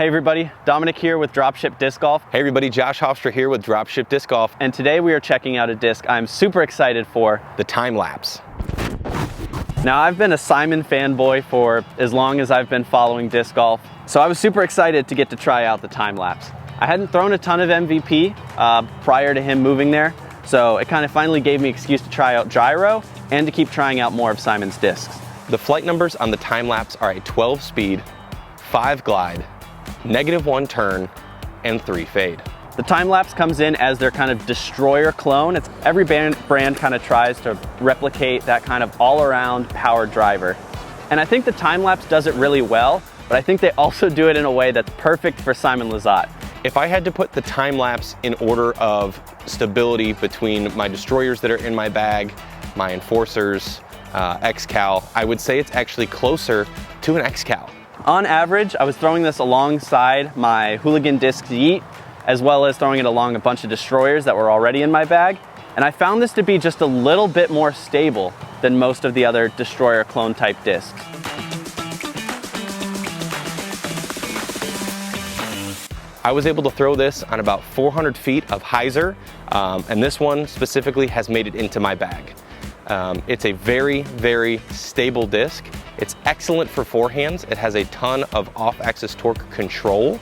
Hey everybody, Dominic here with Dropship Disc Golf. Hey everybody, Josh Hofstra here with Dropship Disc Golf. And today we are checking out a disc I'm super excited for. The Time Lapse. Now I've been a Simon fanboy for as long as I've been following disc golf, so I was super excited to get to try out the Time Lapse. I hadn't thrown a ton of MVP prior to him moving there, so it kind of finally gave me an excuse to try out Gyro and to keep trying out more of Simon's discs. The flight numbers on the Time Lapse are a 12 speed, 5 glide, -1 turn, and 3 fade. The Time Lapse comes in as their kind of destroyer clone. Every brand kind of tries to replicate that kind of all-around power driver. And I think the Time Lapse does it really well, but I think they also do it in a way that's perfect for Simon Lizotte. If I had to put the Time Lapse in order of stability between my destroyers that are in my bag, my enforcers, X-Cal, I would say it's actually closer to an X-Cal. On average, I was throwing this alongside my Hooligan Discs Yeet, as well as throwing it along a bunch of destroyers that were already in my bag. And I found this to be just a little bit more stable than most of the other destroyer clone type discs. I was able to throw this on about 400 feet of hyzer, and this one specifically has made it into my bag. It's a very, very stable disc. It's excellent for forehands. It has a ton of off-axis torque control,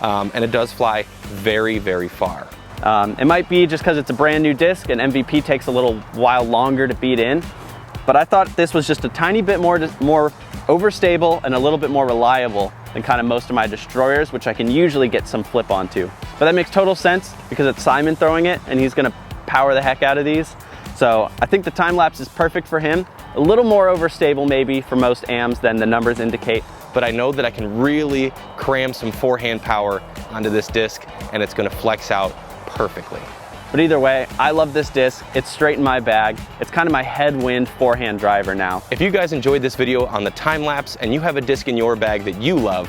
and it does fly very, very far. It might be just because it's a brand new disc and MVP takes a little while longer to beat in, but I thought this was just a tiny bit more overstable and a little bit more reliable than kind of most of my destroyers, which I can usually get some flip onto. But that makes total sense because it's Simon throwing it and he's gonna power the heck out of these. So I think the Time Lapse is perfect for him. A little more overstable maybe for most AMs than the numbers indicate. But I know that I can really cram some forehand power onto this disc and it's gonna flex out perfectly. But either way, I love this disc. It's straight in my bag. It's kind of my headwind forehand driver now. If you guys enjoyed this video on the Time Lapse and you have a disc in your bag that you love,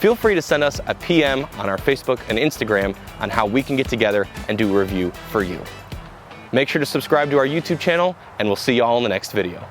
feel free to send us a PM on our Facebook and Instagram on how we can get together and do a review for you. Make sure to subscribe to our YouTube channel and we'll see you all in the next video.